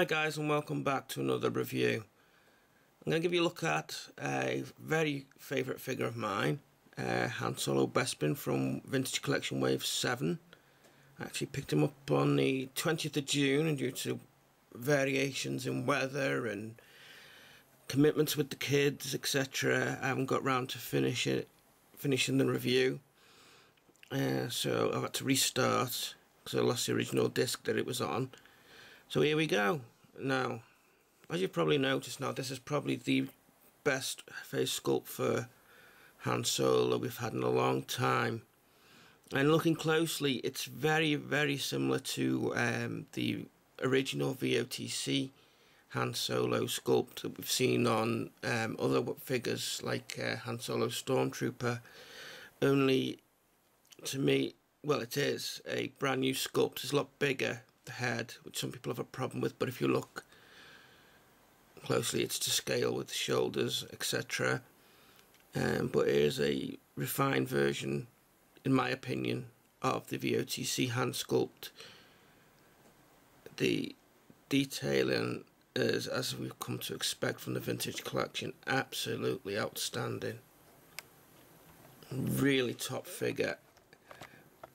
Hi guys, and welcome back to another review. I'm going to give you a look at a very favourite figure of mine, Han Solo Bespin from Vintage Collection Wave 7. I actually picked him up on the 20th of June, and due to variations in weather and commitments with the kids, etc., I haven't got round to finishing the review. So I've had to restart because I lost the original disc that it was on. So here we go. Now, as you've probably noticed now, this is probably the best face sculpt for Han Solo we've had in a long time. And looking closely, it's very, very similar to the original VOTC Han Solo sculpt that we've seen on other figures like Han Solo Stormtrooper. Only, to me, well, it is a brand new sculpt. It's a lot bigger, the head, which some people have a problem with, but if you look closely, it's to scale with the shoulders, etc. But here's a refined version, in my opinion, of the VOTC hand sculpt. The detailing is, as we've come to expect from the Vintage Collection, absolutely outstanding. Really top figure.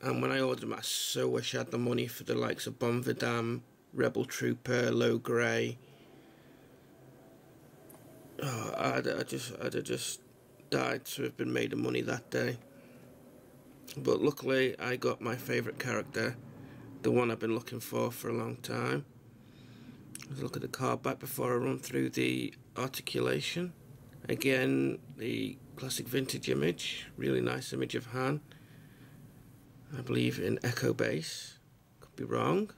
And when I ordered them, I so wish I had the money for the likes of Bon Vidam, Rebel Trooper, Low Grey. Oh, I'd have just died to have been made of money that day. But luckily, I got my favourite character, the one I've been looking for a long time. Let's look at the card back before I run through the articulation. Again, the classic vintage image, really nice image of Han. I believe in Echo Base, could be wrong.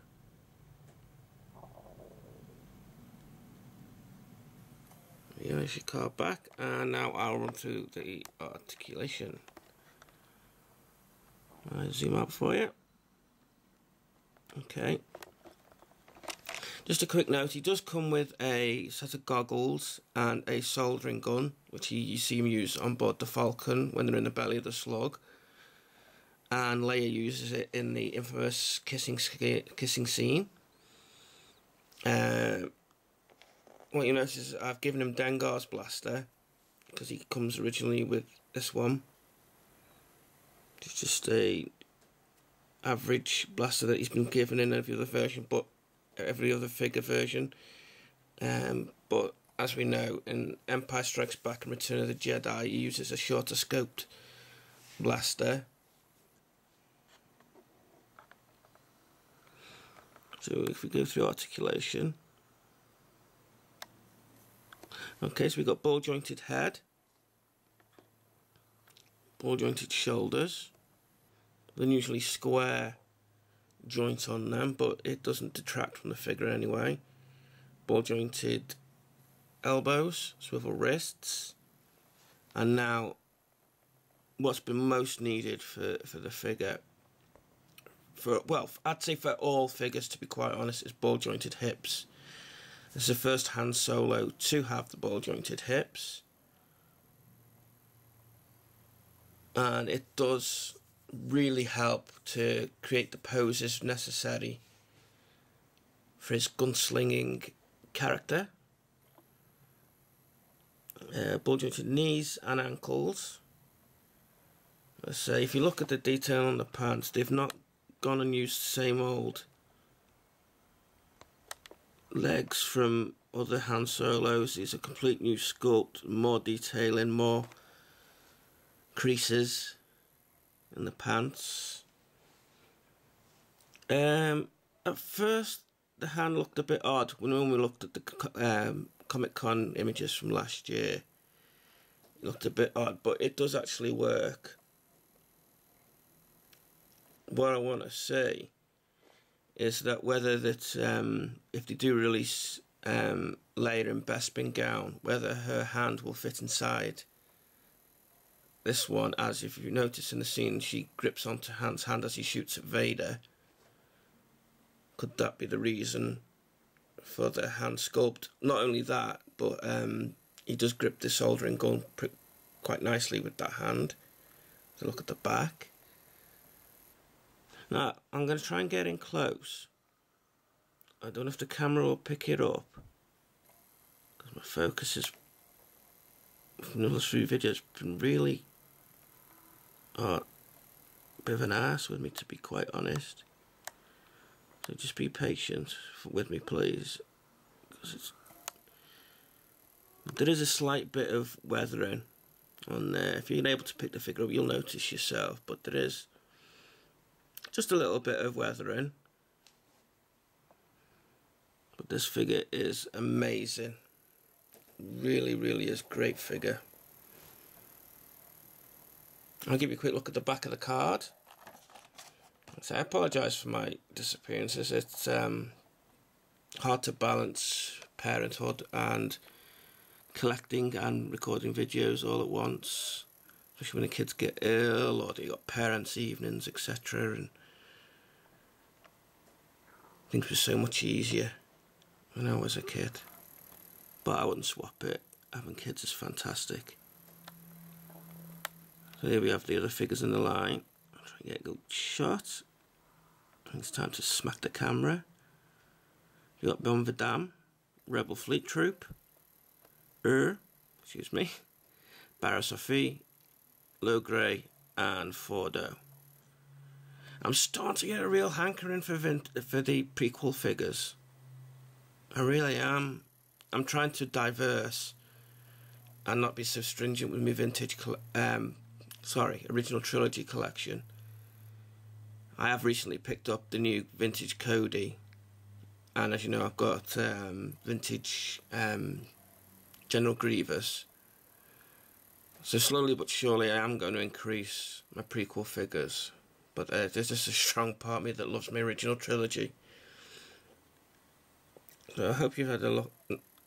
Here's your card back, and now I'll run through the articulation. I'll zoom out for you. Okay. Just a quick note, he does come with a set of goggles and a soldering gun, which you see him use on board the Falcon when they're in the belly of the slug. And Leia uses it in the infamous kissing scene. What you notice is I've given him Dengar's blaster, because he comes originally with this one. It's just a average blaster that he's been given in every other version, but every other figure version. But as we know, in Empire Strikes Back and Return of the Jedi, he uses a shorter scoped blaster. So if we go through articulation, okay, so we've got ball jointed head, ball jointed shoulders, then usually square joint on them, but it doesn't detract from the figure anyway. Ball jointed elbows, swivel wrists, and now what's been most needed for the figure, well, I'd say for all figures, to be quite honest, is ball jointed hips. This is the first Han Solo to have the ball jointed hips, and it does really help to create the poses necessary for his gunslinging character. Ball jointed knees and ankles. Let's say if you look at the detail on the pants, they've not gone and used the same old legs from other Han Solos. It's a complete new sculpt, more detailing, more creases in the pants. At first the hand looked a bit odd when we looked at the Comic-Con images from last year. It looked a bit odd, but it does actually work. What I want to say is that whether that if they do release Leia in Bespin gown, whether her hand will fit inside this one, as if you notice in the scene she grips onto Han's hand as he shoots at Vader. Could that be the reason for the hand sculpt? Not only that, but he does grip the soldering gun quite nicely with that hand. So look at the back. Now, I'm going to try and get in close I don't know if the camera will pick it up, because my focus is, from the last few videos, been really a bit of an arse with me, to be quite honest. So just be patient with me, please, because there is a slight bit of weathering on there. If you're able to pick the figure up, you'll notice yourself, but there is just a little bit of weathering. But this figure is amazing. Really, really is a great figure. I'll give you a quick look at the back of the card. So I apologise for my disappearances. It's hard to balance parenthood and collecting and recording videos all at once, especially when the kids get ill or they got parents' evenings, etc. And things were so much easier when I was a kid, but I wouldn't swap it. Having kids is fantastic. So here we have the other figures in the line. I'll try and get a good shot. It's time to smack the camera. You got Bon Vidam, Rebel Fleet Troop, excuse me, Barra Sophie, Low Grey, and Fordo. I'm starting to get a real hankering for the prequel figures. I really am. I'm trying to diverse and not be so stringent with my vintage, original trilogy collection. I have recently picked up the new vintage Cody, and as you know, I've got vintage General Grievous. So slowly but surely I am going to increase my prequel figures, but there's just a strong part of me that loves my original trilogy. So I hope you've had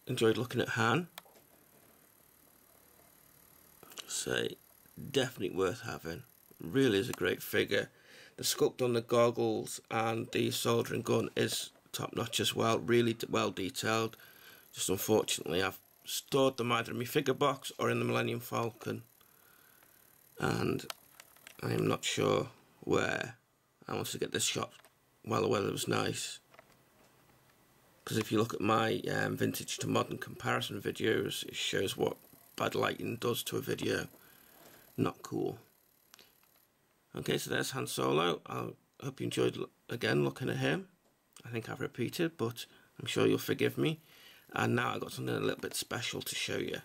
enjoyed looking at Han. Say, definitely worth having. Really is a great figure. The sculpt on the goggles and the soldering gun is top notch as well. Really well detailed. Just unfortunately I've stored them either in my figure box or in the Millennium Falcon, and I am not sure where. I want to get this shot while the weather was nice, because if you look at my vintage to modern comparison videos, it shows what bad lighting does to a video. Not cool. Okay, so there's Han Solo. I hope you enjoyed again looking at him. I think I've repeated, but I'm sure you'll forgive me. And now I've got something a little bit special to show you.